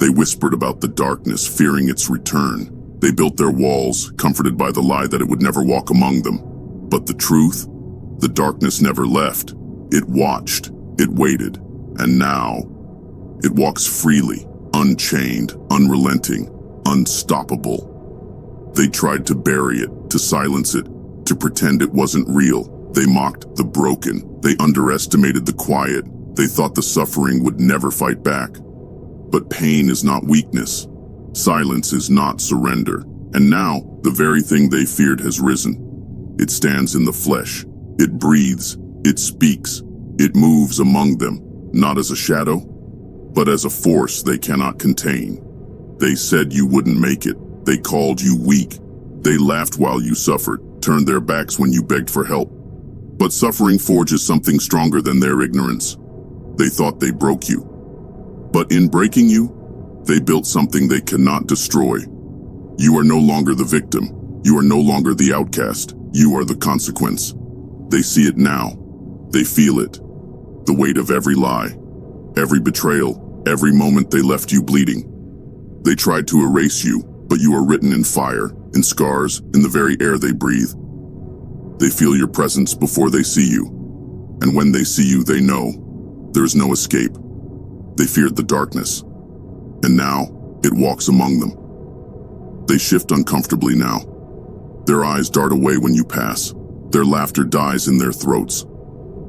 They whispered about the darkness, fearing its return. They built their walls, comforted by the lie that it would never walk among them. But the truth? The darkness never left. It watched, it waited, and now it walks freely, unchained, unrelenting, unstoppable. They tried to bury it, to silence it, to pretend it wasn't real. They mocked the broken. They underestimated the quiet. They thought the suffering would never fight back. But pain is not weakness. Silence is not surrender. And now, the very thing they feared has risen. It stands in the flesh. It breathes. It speaks. It moves among them, not as a shadow, but as a force they cannot contain. They said you wouldn't make it. They called you weak. They laughed while you suffered, turned their backs when you begged for help. But suffering forges something stronger than their ignorance. They thought they broke you. But in breaking you, they built something they cannot destroy. You are no longer the victim. You are no longer the outcast. You are the consequence. They see it now. They feel it. The weight of every lie, every betrayal, every moment they left you bleeding. They tried to erase you, but you are written in fire, in scars, in the very air they breathe. They feel your presence before they see you. And when they see you, they know there is no escape. They feared the darkness. And now, it walks among them. They shift uncomfortably now. Their eyes dart away when you pass. Their laughter dies in their throats.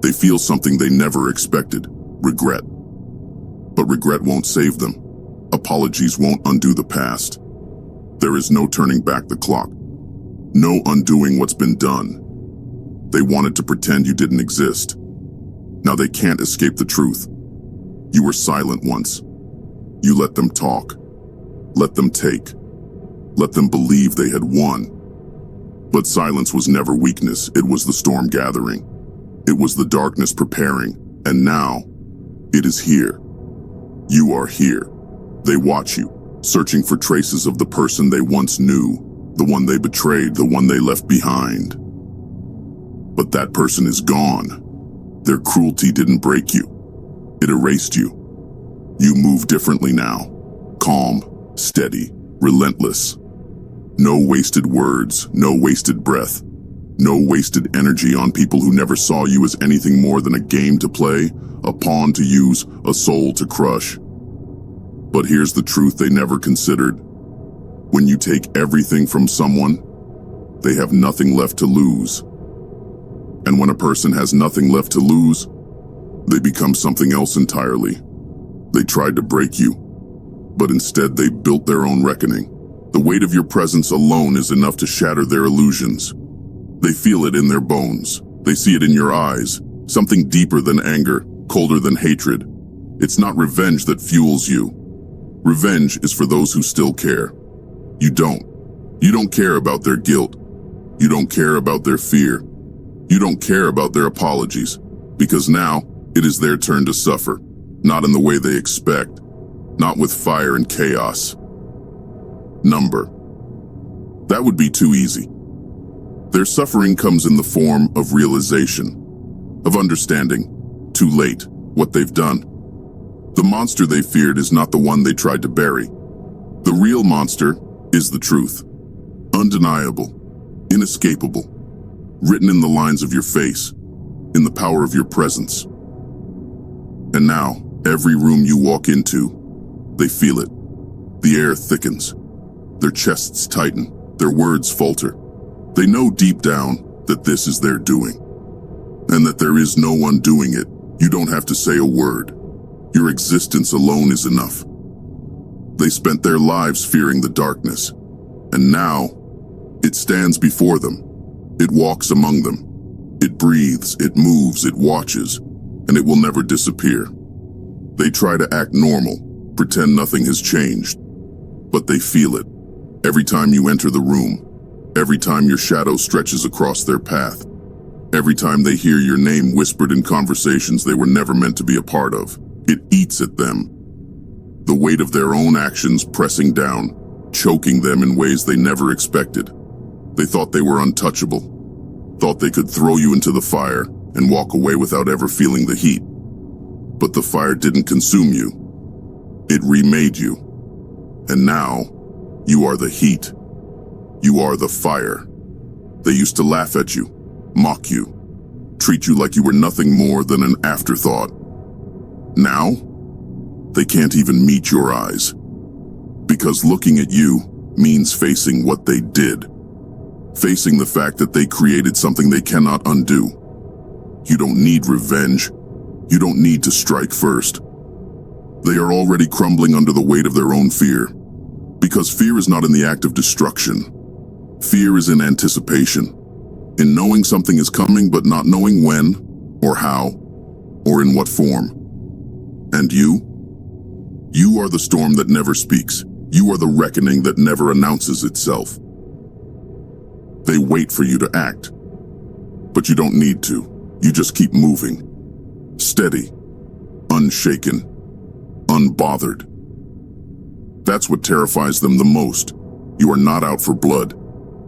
They feel something they never expected, regret. But regret won't save them. Apologies won't undo the past. There is no turning back the clock. No undoing what's been done. They wanted to pretend you didn't exist. Now they can't escape the truth. You were silent once. You let them talk. Let them take. Let them believe they had won. But silence was never weakness. It was the storm gathering. It was the darkness preparing. And now, it is here. You are here. They watch you, searching for traces of the person they once knew, the one they betrayed, the one they left behind. But that person is gone. Their cruelty didn't break you. It erased you. You move differently now. Calm, steady, relentless. No wasted words, no wasted breath. No wasted energy on people who never saw you as anything more than a game to play, a pawn to use, a soul to crush. But here's the truth they never considered. When you take everything from someone, they have nothing left to lose. And when a person has nothing left to lose, they become something else entirely. They tried to break you, but instead they built their own reckoning. The weight of your presence alone is enough to shatter their illusions. They feel it in their bones. They see it in your eyes, something deeper than anger, colder than hatred. It's not revenge that fuels you. Revenge is for those who still care. You don't. You don't care about their guilt. You don't care about their fear. You don't care about their apologies, because now it is their turn to suffer, not in the way they expect, not with fire and chaos. Number. That would be too easy. Their suffering comes in the form of realization, of understanding, too late, what they've done. The monster they feared is not the one they tried to bury. The real monster is the truth. Undeniable, inescapable, written in the lines of your face, in the power of your presence. And now, every room you walk into, they feel it. The air thickens. Their chests tighten. Their words falter. They know deep down that this is their doing, and that there is no undoing it. You don't have to say a word. Your existence alone is enough. They spent their lives fearing the darkness, and now it stands before them. It walks among them. It breathes, it moves, it watches, and it will never disappear. They try to act normal, pretend nothing has changed, but they feel it. Every time you enter the room, every time your shadow stretches across their path, every time they hear your name whispered in conversations they were never meant to be a part of, it eats at them. The weight of their own actions pressing down, choking them in ways they never expected. They thought they were untouchable, thought they could throw you into the fire and walk away without ever feeling the heat. But the fire didn't consume you. It remade you. And now, you are the heat. You are the fire. They used to laugh at you, mock you, treat you like you were nothing more than an afterthought. Now, they can't even meet your eyes. Because looking at you means facing what they did. Facing the fact that they created something they cannot undo. You don't need revenge. You don't need to strike first. They are already crumbling under the weight of their own fear. Because fear is not in the act of destruction. Fear is in anticipation. In knowing something is coming but not knowing when, or how, or in what form. And you? You are the storm that never speaks. You are the reckoning that never announces itself. They wait for you to act. But you don't need to. You just keep moving. Steady. Unshaken. Unbothered. That's what terrifies them the most. You are not out for blood.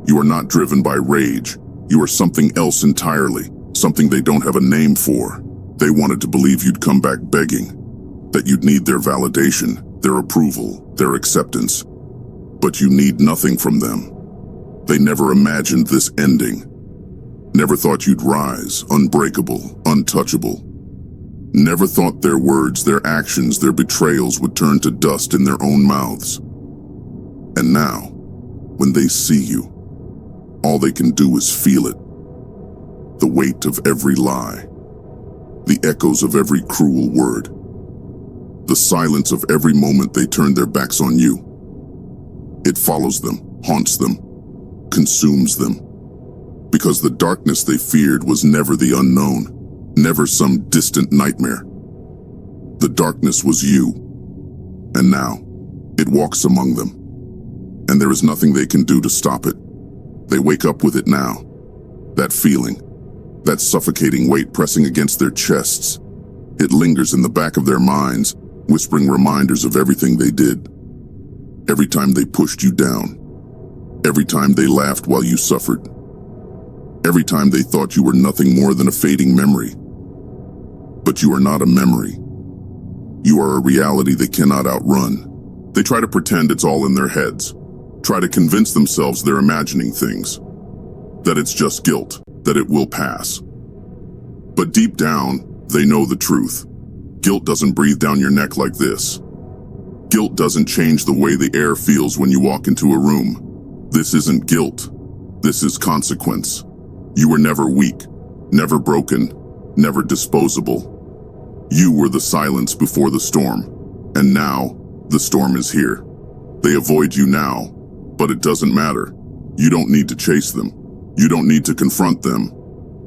You are not driven by rage. You are something else entirely. Something they don't have a name for. They wanted to believe you'd come back begging. That you'd need their validation, their approval, their acceptance. But you need nothing from them. They never imagined this ending. Never thought you'd rise, unbreakable, untouchable. Never thought their words, their actions, their betrayals would turn to dust in their own mouths. And now, when they see you, all they can do is feel it. The weight of every lie. The echoes of every cruel word. The silence of every moment they turn their backs on you. It follows them, haunts them, consumes them. Because the darkness they feared was never the unknown, never some distant nightmare. The darkness was you. And now, it walks among them. And there is nothing they can do to stop it. They wake up with it now. That feeling, that suffocating weight pressing against their chests. It lingers in the back of their minds, whispering reminders of everything they did. Every time they pushed you down. Every time they laughed while you suffered. Every time they thought you were nothing more than a fading memory. But you are not a memory. You are a reality they cannot outrun. They try to pretend it's all in their heads. Try to convince themselves they're imagining things. That it's just guilt, that it will pass. But deep down, they know the truth. Guilt doesn't breathe down your neck like this. Guilt doesn't change the way the air feels when you walk into a room. This isn't guilt. This is consequence. You were never weak, never broken, never disposable. You were the silence before the storm. And now, the storm is here. They avoid you now, but it doesn't matter. You don't need to chase them. You don't need to confront them.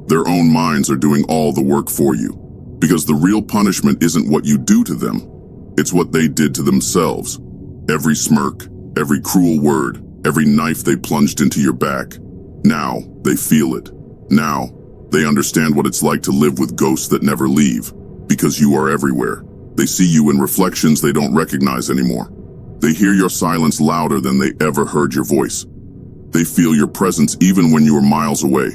Their own minds are doing all the work for you. Because the real punishment isn't what you do to them. It's what they did to themselves. Every smirk, every cruel word, every knife they plunged into your back. Now, they feel it. Now, they understand what it's like to live with ghosts that never leave. Because you are everywhere. They see you in reflections they don't recognize anymore. They hear your silence louder than they ever heard your voice. They feel your presence even when you are miles away.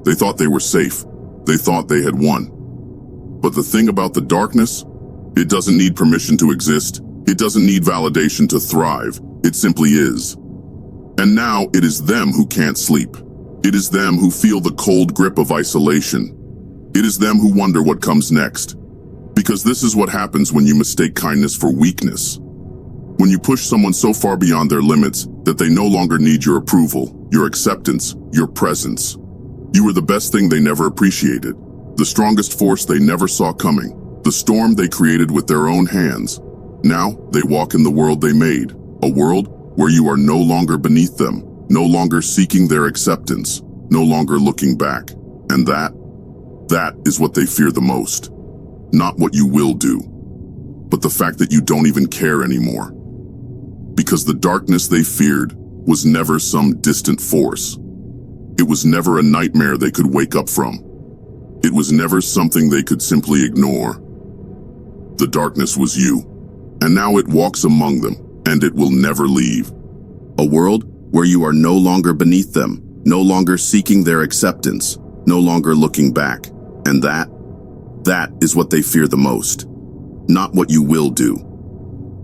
They thought they were safe. They thought they had won. But the thing about the darkness, it doesn't need permission to exist. It doesn't need validation to thrive. It simply is. And now it is them who can't sleep. It is them who feel the cold grip of isolation. It is them who wonder what comes next. Because this is what happens when you mistake kindness for weakness. When you push someone so far beyond their limits that they no longer need your approval, your acceptance, your presence. You were the best thing they never appreciated. The strongest force they never saw coming. The storm they created with their own hands. Now, they walk in the world they made. A world where you are no longer beneath them. No longer seeking their acceptance. No longer looking back. And that is what they fear the most. Not what you will do, but the fact that you don't even care anymore. Because the darkness they feared was never some distant force. It was never a nightmare they could wake up from. It was never something they could simply ignore. The darkness was you, and now it walks among them, and it will never leave. A world where you are no longer beneath them, no longer seeking their acceptance, no longer looking back. And that is what they fear the most. Not what you will do,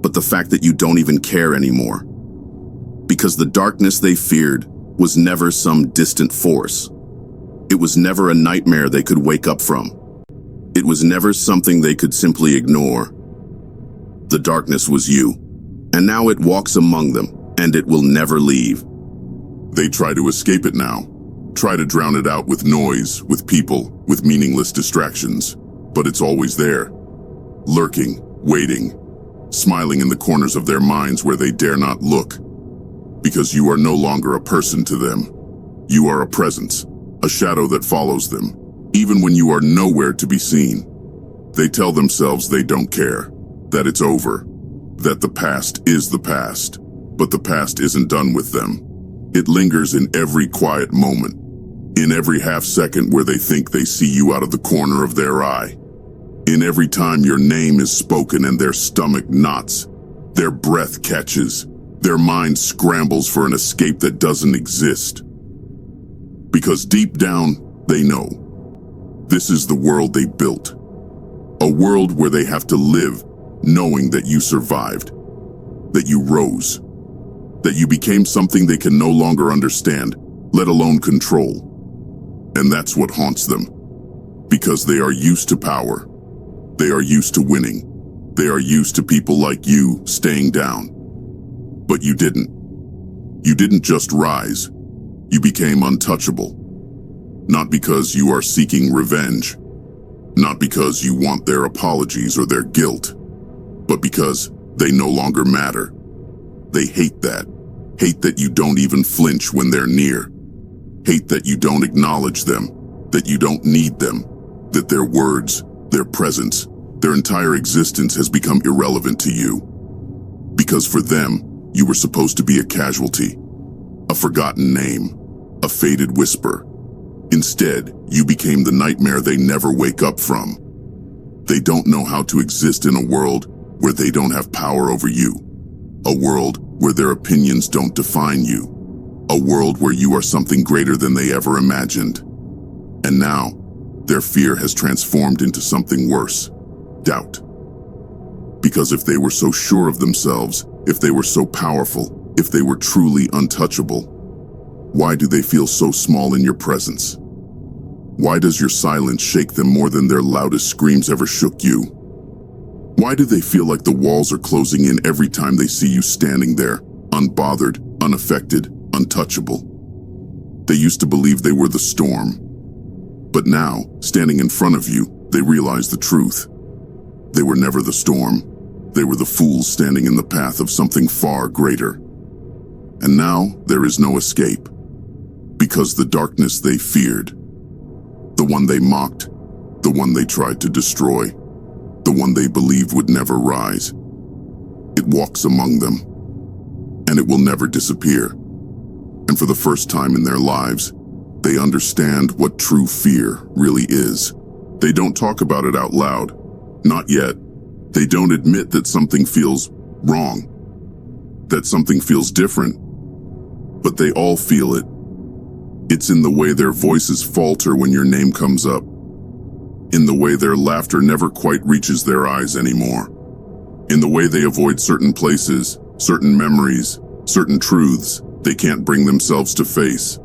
but the fact that you don't even care anymore. Because the darkness they feared was never some distant force. It was never a nightmare they could wake up from. It was never something they could simply ignore. The darkness was you, and now it walks among them, and it will never leave. They try to escape it now, try to drown it out with noise, with people, with meaningless distractions, but it's always there, lurking, waiting, smiling in the corners of their minds where they dare not look. Because you are no longer a person to them. You are a presence, a shadow that follows them, even when you are nowhere to be seen. They tell themselves they don't care, that it's over, that the past is the past, but the past isn't done with them. It lingers in every quiet moment, in every half second where they think they see you out of the corner of their eye, in every time your name is spoken and their stomach knots, their breath catches, their mind scrambles for an escape that doesn't exist. Because deep down, they know. This is the world they built. A world where they have to live knowing that you survived, that you rose, that you became something they can no longer understand, let alone control. And that's what haunts them. Because they are used to power. They are used to winning. They are used to people like you staying down. But you didn't. You didn't just rise. You became untouchable. Not because you are seeking revenge. Not because you want their apologies or their guilt. But because they no longer matter. They hate that. Hate that you don't even flinch when they're near. Hate that you don't acknowledge them, that you don't need them, that their words, their presence, their entire existence has become irrelevant to you. Because for them, you were supposed to be a casualty, a forgotten name, a faded whisper. Instead, you became the nightmare they never wake up from. They don't know how to exist in a world where they don't have power over you. A world where their opinions don't define you. A world where you are something greater than they ever imagined. And now, their fear has transformed into something worse. Doubt. Because if they were so sure of themselves, if they were so powerful, if they were truly untouchable, why do they feel so small in your presence? Why does your silence shake them more than their loudest screams ever shook you? Why do they feel like the walls are closing in every time they see you standing there, unbothered, unaffected, untouchable? They used to believe they were the storm. But now, standing in front of you, they realize the truth. They were never the storm. They were the fools standing in the path of something far greater. And now, there is no escape. Because the darkness they feared, the one they mocked, the one they tried to destroy, the one they believed would never rise, it walks among them, and it will never disappear. And for the first time in their lives, they understand what true fear really is. They don't talk about it out loud. Not yet. They don't admit that something feels wrong, that something feels different. But they all feel it. It's in the way their voices falter when your name comes up, in the way their laughter never quite reaches their eyes anymore, in the way they avoid certain places, certain memories, certain truths they can't bring themselves to face.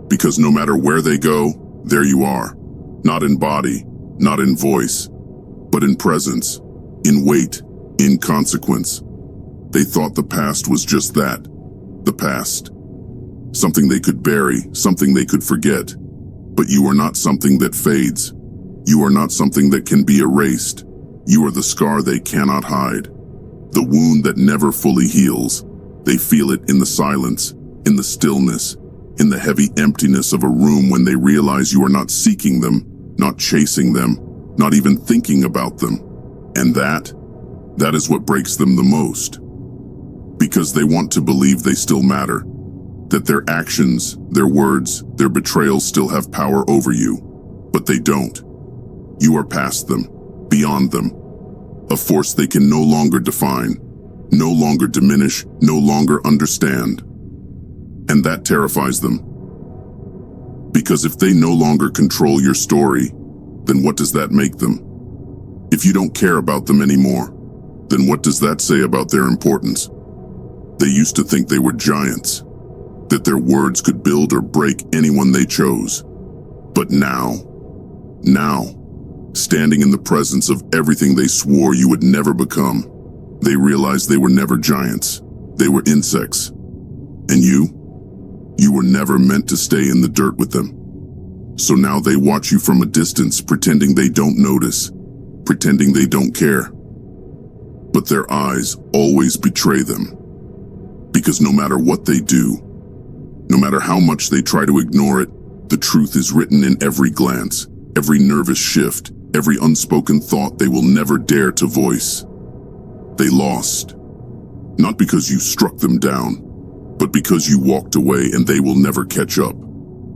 Because no matter where they go, there you are. Not in body, not in voice, but in presence, in weight, in consequence. They thought the past was just that, the past. Something they could bury, something they could forget. But you are not something that fades. You are not something that can be erased. You are the scar they cannot hide. The wound that never fully heals. They feel it in the silence, in the stillness, in the heavy emptiness of a room when they realize you are not seeking them, not chasing them, not even thinking about them. And that is what breaks them the most. Because they want to believe they still matter. That their actions, their words, their betrayals still have power over you. But they don't. You are past them, beyond them. A force they can no longer define, no longer diminish, no longer understand. And that terrifies them. Because if they no longer control your story, then what does that make them? If you don't care about them anymore, then what does that say about their importance? They used to think they were giants, that their words could build or break anyone they chose. But now, standing in the presence of everything they swore you would never become, they realized they were never giants. They were insects. And you were never meant to stay in the dirt with them. So now they watch you from a distance, pretending they don't notice, pretending they don't care. But their eyes always betray them. Because no matter what they do, no matter how much they try to ignore it, the truth is written in every glance, every nervous shift, every unspoken thought they will never dare to voice. They lost. Not because you struck them down, but because you walked away and they will never catch up.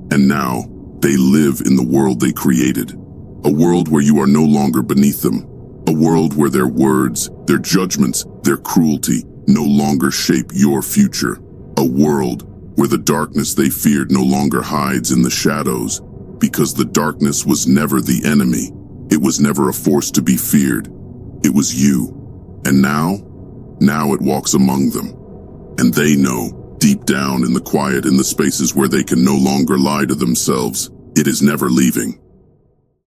And now, they live in the world they created. A world where you are no longer beneath them. A world where their words, their judgments, their cruelty no longer shape your future. A world where the darkness they feared no longer hides in the shadows, because the darkness was never the enemy. It was never a force to be feared. It was you. And now it walks among them. And they know, deep down in the quiet, in the spaces where they can no longer lie to themselves, it is never leaving.